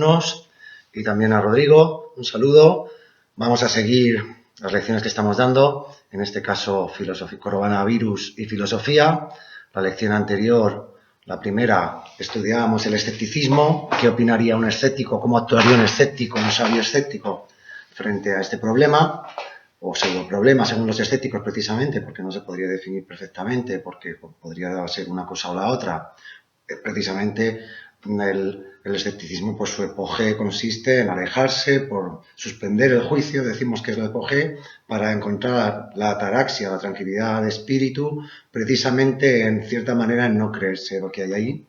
alumnos y también a Rodrigo. Un saludo. Vamos a seguir las lecciones que estamos dando, en este caso coronavirus y filosofía. La lección anterior, la primera, estudiábamos el escepticismo. ¿Qué opinaría un escéptico? ¿Cómo actuaría un escéptico, un sabio escéptico frente a este problema? O pseudoproblema, según los escépticos, precisamente, porque no se podría definir perfectamente, porque podría ser una cosa o la otra. Precisamente el escepticismo, pues su epogé consiste en alejarse, por suspender el juicio, decimos que es la epogé, para encontrar la ataraxia, la tranquilidad de espíritu, precisamente en cierta manera en no creerse lo que hay ahí.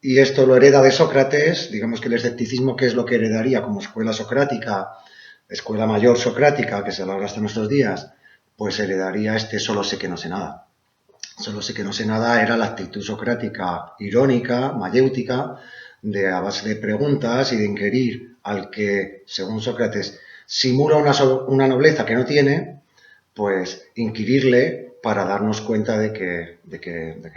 Y esto lo hereda de Sócrates. Digamos que el escepticismo, ¿qué es lo que heredaría como escuela socrática? Escuela mayor socrática, que se alarga hasta nuestros días, pues heredaría solo sé que no sé nada. Solo sé que no sé nada era la actitud socrática irónica, mayéutica, a base de preguntas y de inquirir al que, según Sócrates, simula una nobleza que no tiene, pues inquirirle para darnos cuenta de que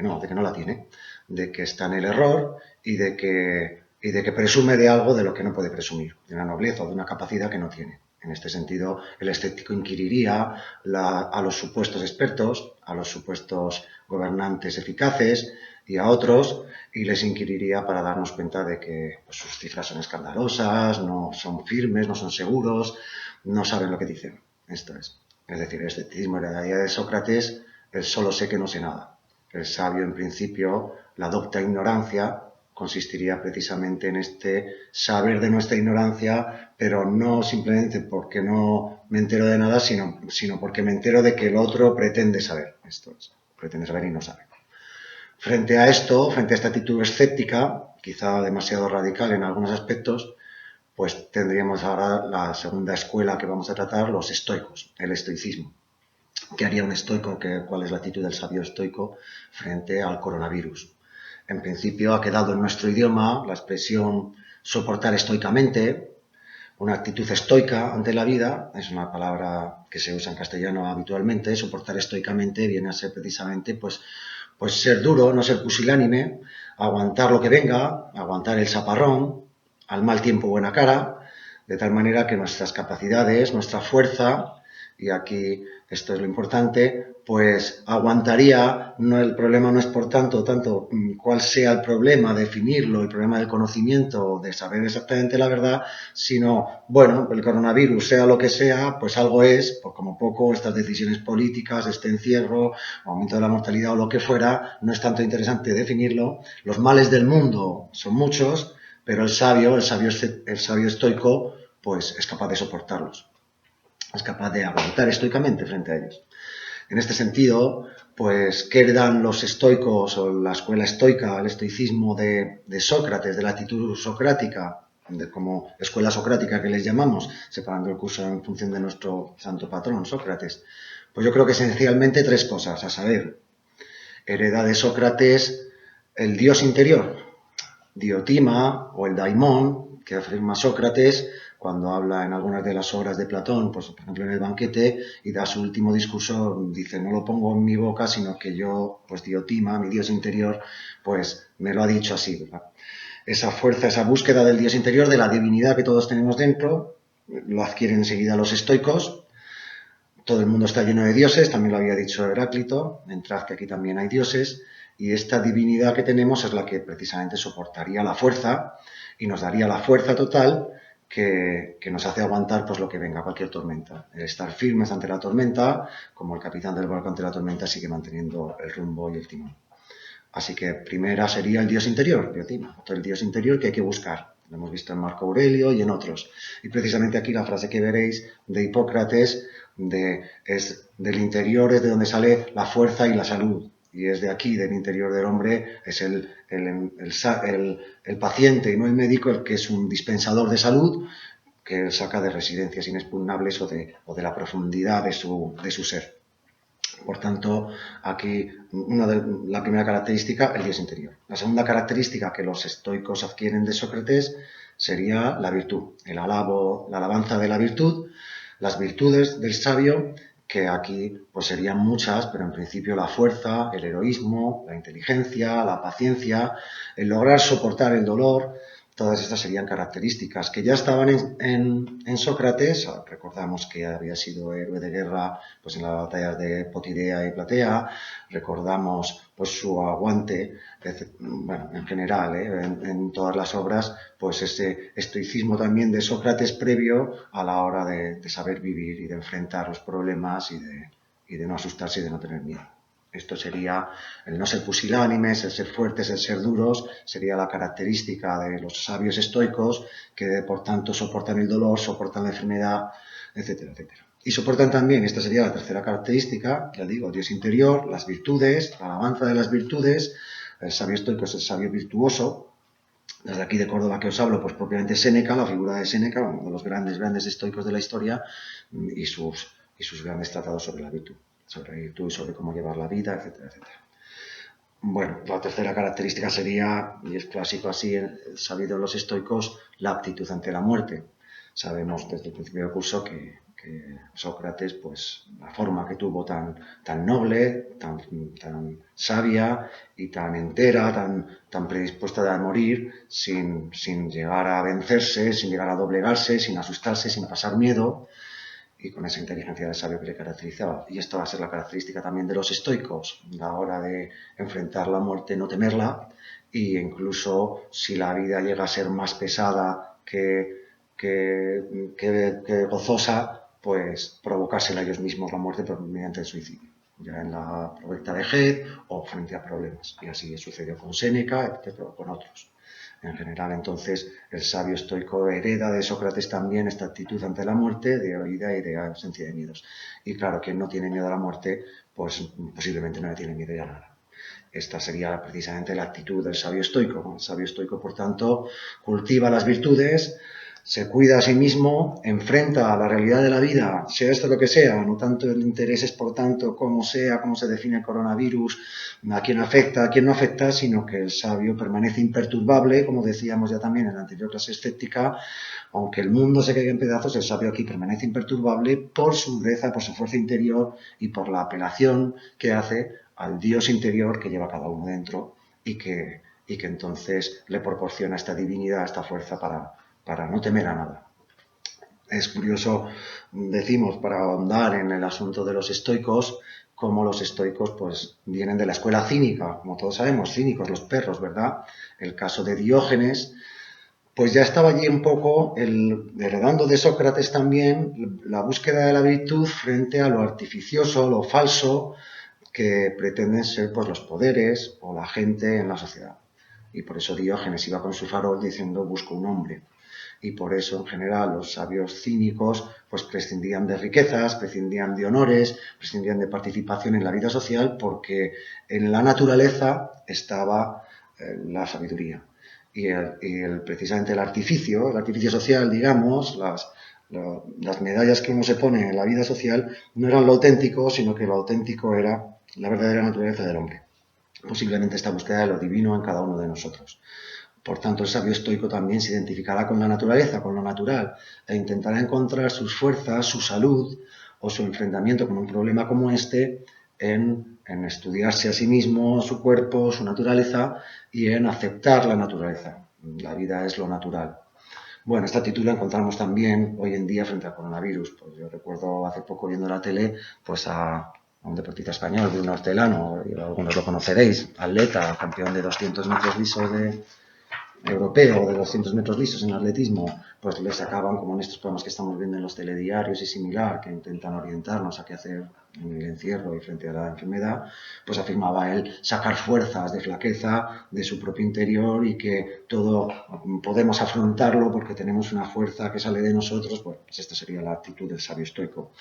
no la tiene, de que está en el error y de que presume de algo de lo que no puede presumir, de una nobleza o de una capacidad que no tiene. En este sentido, el escéptico inquiriría a los supuestos expertos, a los supuestos gobernantes eficaces y a otros, y les inquiriría para darnos cuenta de que pues, sus cifras son escandalosas, no son firmes, no son seguros, no saben lo que dicen. Esto es. Es decir, el escepticismo heredaría de Sócrates el solo sé que no sé nada. El sabio, en principio, la docta ignorancia, consistiría precisamente en este saber de nuestra ignorancia, pero no simplemente porque no me entero de nada, sino porque me entero de que el otro pretende saber. Esto es, pretende saber y no sabe. Frente a esto, frente a esta actitud escéptica, quizá demasiado radical en algunos aspectos, pues tendríamos ahora la segunda escuela que vamos a tratar, los estoicos, el estoicismo. ¿Qué haría un estoico? ¿Cuál es la actitud del sabio estoico frente al coronavirus? En principio ha quedado en nuestro idioma la expresión soportar estoicamente, una actitud estoica ante la vida, es una palabra que se usa en castellano habitualmente. Soportar estoicamente viene a ser precisamente pues ser duro, no ser pusilánime, aguantar lo que venga, aguantar el chaparrón, al mal tiempo buena cara, de tal manera que nuestras capacidades, nuestra fuerza, y aquí esto es lo importante, pues aguantaría. El problema no es por tanto cuál sea el problema, definirlo, el problema del conocimiento, de saber exactamente la verdad, sino, bueno, el coronavirus, sea lo que sea, pues algo es, pues como poco, estas decisiones políticas, este encierro, aumento de la mortalidad o lo que fuera, no es tanto interesante definirlo. Los males del mundo son muchos, pero el sabio estoico, pues es capaz de soportarlos. Es capaz de aguantar estoicamente frente a ellos. En este sentido, pues, ¿qué heredan los estoicos o la escuela estoica, el estoicismo de Sócrates, de la actitud socrática, como escuela socrática que les llamamos, separando el curso en función de nuestro santo patrón, Sócrates? Pues yo creo que esencialmente tres cosas, a saber, hereda de Sócrates el dios interior, Diotima o el daimón, que afirma Sócrates cuando habla en algunas de las obras de Platón, pues por ejemplo en el banquete, y da su último discurso, dice, no lo pongo en mi boca, sino que yo, pues Diotima, mi dios interior, pues me lo ha dicho así, ¿verdad? Esa fuerza, esa búsqueda del dios interior, de la divinidad que todos tenemos dentro, lo adquieren enseguida los estoicos. Todo el mundo está lleno de dioses, también lo había dicho Heráclito, entrad que aquí también hay dioses, y esta divinidad que tenemos es la que precisamente soportaría la fuerza y nos daría la fuerza total que nos hace aguantar pues lo que venga, cualquier tormenta. El estar firmes ante la tormenta, como el capitán del barco ante la tormenta sigue manteniendo el rumbo y el timón. Así que primera sería el dios interior, Diotima, el dios interior que hay que buscar. Lo hemos visto en Marco Aurelio y en otros. Y precisamente aquí la frase que veréis de Hipócrates, es del interior es de donde sale la fuerza y la salud. Y es de aquí, del interior del hombre, es el paciente y no el médico el que es un dispensador de salud, que saca de residencias inexpugnables o de la profundidad de su ser. Por tanto, aquí la primera característica, el dios interior. La segunda característica que los estoicos adquieren de Sócrates sería la virtud, la alabanza de la virtud, las virtudes del sabio, que aquí pues serían muchas, pero en principio la fuerza, el heroísmo, la inteligencia, la paciencia, el lograr soportar el dolor, Todas estas serían características que ya estaban en Sócrates. Recordamos que había sido héroe de guerra pues, en las batallas de Potidea y Platea. Recordamos pues, su aguante, bueno, en general, en todas las obras, pues ese estoicismo también de Sócrates previo a la hora de saber vivir y de enfrentar los problemas y de no asustarse y de no tener miedo. Esto sería el no ser pusilánimes, el ser fuertes, el ser duros, sería la característica de los sabios estoicos que por tanto soportan el dolor, soportan la enfermedad, etcétera, etcétera. Y soportan también, esta sería la tercera característica, ya digo, Dios interior, las virtudes, la alabanza de las virtudes. El sabio estoico es el sabio virtuoso. Desde aquí de Córdoba que os hablo, pues propiamente Séneca, la figura de Séneca, uno de los grandes estoicos de la historia, y sus grandes tratados sobre la virtud y sobre cómo llevar la vida, etcétera, etcétera. Bueno, la tercera característica sería, y es clásico así, sabido en los estoicos, la aptitud ante la muerte. Sabemos desde el principio del curso que Sócrates, pues la forma que tuvo tan noble, tan sabia y tan entera, tan predispuesta a morir, sin llegar a vencerse, sin llegar a doblegarse, sin asustarse, sin pasar miedo, y con esa inteligencia del sabio que le caracterizaba. Y esto va a ser la característica también de los estoicos, a la hora de enfrentar la muerte, no temerla, e incluso si la vida llega a ser más pesada que gozosa, pues provocársela ellos mismos la muerte mediante el suicidio, ya en la provecta vejez o frente a problemas. Y así sucedió con Séneca, etc., con otros. En general, entonces, el sabio estoico hereda de Sócrates también esta actitud ante la muerte, de huida y de ausencia de miedos. Y claro, quien no tiene miedo a la muerte, pues posiblemente no le tiene miedo ya a nada. Esta sería precisamente la actitud del sabio estoico. El sabio estoico, por tanto, cultiva las virtudes, se cuida a sí mismo, enfrenta a la realidad de la vida, sea esto lo que sea, no tanto el interés es por tanto cómo sea, cómo se define el coronavirus, a quién afecta, a quién no afecta, sino que el sabio permanece imperturbable, como decíamos ya también en la anterior clase escéptica, aunque el mundo se caiga en pedazos, el sabio aquí permanece imperturbable por su dureza, por su fuerza interior y por la apelación que hace al Dios interior que lleva cada uno dentro y que entonces le proporciona esta divinidad, esta fuerza para no temer a nada. Es curioso, decimos, para ahondar en el asunto de los estoicos, como los estoicos pues vienen de la escuela cínica, como todos sabemos, cínicos, los perros, ¿verdad? El caso de Diógenes, pues ya estaba allí un poco, heredando de Sócrates también, la búsqueda de la virtud frente a lo artificioso, lo falso, que pretenden ser pues los poderes o la gente en la sociedad. Y por eso Diógenes iba con su farol diciendo busco un hombre. Y por eso, en general, los sabios cínicos pues prescindían de riquezas, prescindían de honores, prescindían de participación en la vida social, porque en la naturaleza estaba la sabiduría. Y precisamente el artificio social, digamos, las medallas que uno se pone en la vida social, no eran lo auténtico, sino que lo auténtico era la verdadera naturaleza del hombre. Posiblemente esta búsqueda de lo divino en cada uno de nosotros. Por tanto, el sabio estoico también se identificará con la naturaleza, con lo natural, e intentará encontrar sus fuerzas, su salud o su enfrentamiento con un problema como este en estudiarse a sí mismo, su cuerpo, su naturaleza y en aceptar la naturaleza. La vida es lo natural. Bueno, esta actitud la encontramos también hoy en día frente al coronavirus. Pues yo recuerdo hace poco viendo la tele pues a un deportista español, Bruno Hortelano, algunos lo conoceréis, atleta, campeón de 200 metros lisos europeo de 200 metros lisos en atletismo, pues le sacaban, como en estos programas que estamos viendo en los telediarios y similar, que intentan orientarnos a qué hacer en el encierro y frente a la enfermedad, pues afirmaba él sacar fuerzas de flaqueza de su propio interior y que todo podemos afrontarlo porque tenemos una fuerza que sale de nosotros. Bueno, pues esta sería la actitud del sabio estoico.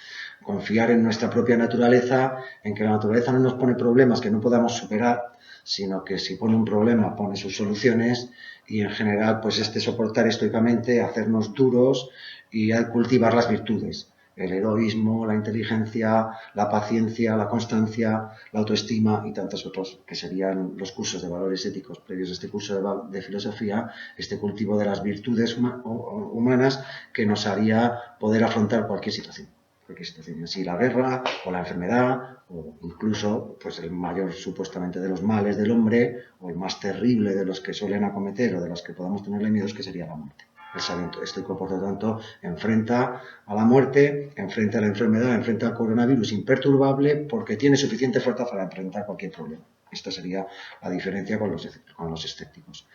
Confiar en nuestra propia naturaleza, en que la naturaleza no nos pone problemas que no podamos superar, sino que si pone un problema pone sus soluciones, y en general pues soportar estoicamente, hacernos duros y cultivar las virtudes, el heroísmo, la inteligencia, la paciencia, la constancia, la autoestima y tantos otros que serían los cursos de valores éticos previos a este curso de filosofía, este cultivo de las virtudes humanas que nos haría poder afrontar cualquier situación. cualquier situación, si la guerra o la enfermedad o incluso pues el mayor supuestamente de los males del hombre o el más terrible de los que suelen acometer o de los que podamos tenerle miedos, que sería la muerte. El sabio estoico, por lo tanto, enfrenta a la muerte, enfrenta a la enfermedad, enfrenta al coronavirus imperturbable porque tiene suficiente fuerza para enfrentar cualquier problema. Esta sería la diferencia con los escépticos.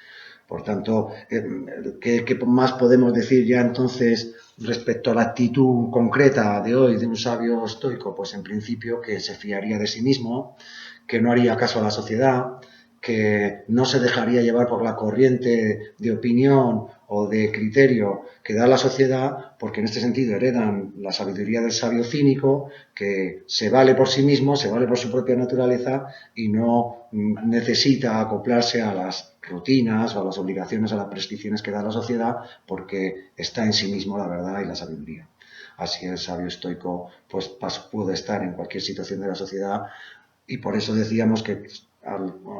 Por tanto, ¿qué más podemos decir ya entonces respecto a la actitud concreta de hoy de un sabio estoico? Pues en principio que se fiaría de sí mismo, que no haría caso a la sociedad, que no se dejaría llevar por la corriente de opinión o de criterio que da la sociedad, porque en este sentido heredan la sabiduría del sabio cínico, que se vale por sí mismo, se vale por su propia naturaleza y no necesita acoplarse a las rutinas o a las obligaciones, a las prescripciones que da la sociedad, porque está en sí mismo la verdad y la sabiduría. Así el sabio estoico pues puede estar en cualquier situación de la sociedad, y por eso decíamos que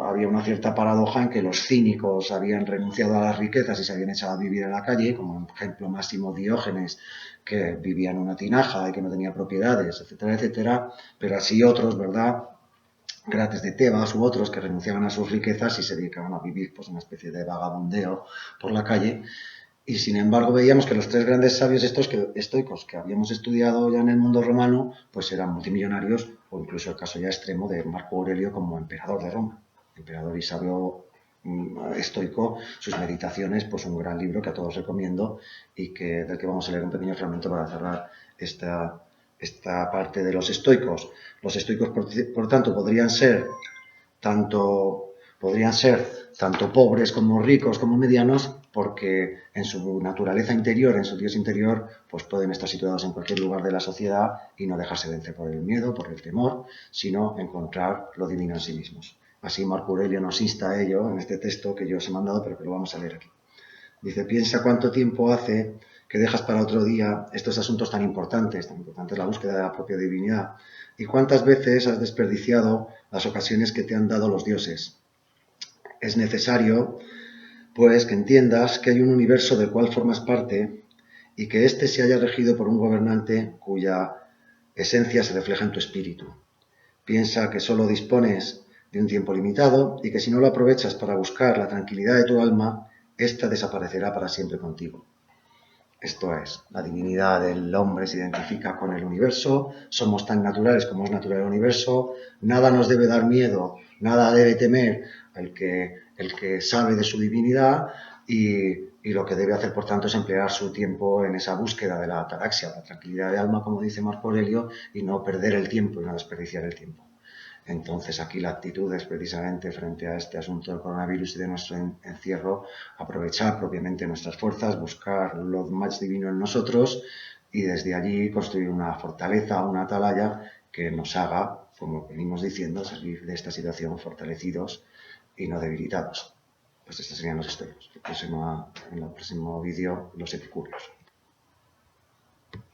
había una cierta paradoja en que los cínicos habían renunciado a las riquezas y se habían echado a vivir en la calle, como por ejemplo Máximo Diógenes, que vivía en una tinaja y que no tenía propiedades, etcétera, etcétera, pero así otros, ¿verdad?, Crates de Tebas u otros que renunciaban a sus riquezas y se dedicaban a vivir pues una especie de vagabundeo por la calle. Y sin embargo veíamos que los tres grandes sabios estoicos que habíamos estudiado ya en el mundo romano, pues eran multimillonarios, o incluso el caso ya extremo de Marco Aurelio como emperador de Roma, emperador y sabio estoico. Sus meditaciones, pues un gran libro que a todos recomiendo y del que vamos a leer un pequeño fragmento para cerrar esta parte de los estoicos. Los estoicos, por tanto, podrían ser tanto pobres como ricos como medianos, porque en su naturaleza interior, en su Dios interior, pues pueden estar situados en cualquier lugar de la sociedad y no dejarse vencer por el miedo, por el temor, sino encontrar lo divino en sí mismos. Así Marco Aurelio nos insta a ello en este texto que yo os he mandado, pero que lo vamos a leer aquí. Dice: piensa cuánto tiempo hace que dejas para otro día estos asuntos tan importante es la búsqueda de la propia divinidad, y cuántas veces has desperdiciado las ocasiones que te han dado los dioses. Es necesario, pues, que entiendas que hay un universo del cual formas parte y que éste se haya regido por un gobernante cuya esencia se refleja en tu espíritu. Piensa que solo dispones de un tiempo limitado y que si no lo aprovechas para buscar la tranquilidad de tu alma, ésta desaparecerá para siempre contigo. Esto es, la divinidad del hombre se identifica con el universo, somos tan naturales como es natural el universo, nada nos debe dar miedo, nada debe temer el que sabe de su divinidad, y lo que debe hacer, por tanto, es emplear su tiempo en esa búsqueda de la ataraxia, la tranquilidad de alma, como dice Marco Aurelio, y no perder el tiempo y no desperdiciar el tiempo. Entonces aquí la actitud es precisamente frente a este asunto del coronavirus y de nuestro encierro, aprovechar propiamente nuestras fuerzas, buscar lo más divino en nosotros y desde allí construir una fortaleza, una atalaya que nos haga, como venimos diciendo, salir de esta situación fortalecidos y no debilitados. Pues estos serían los estoicos. En el próximo vídeo, los epicúreos.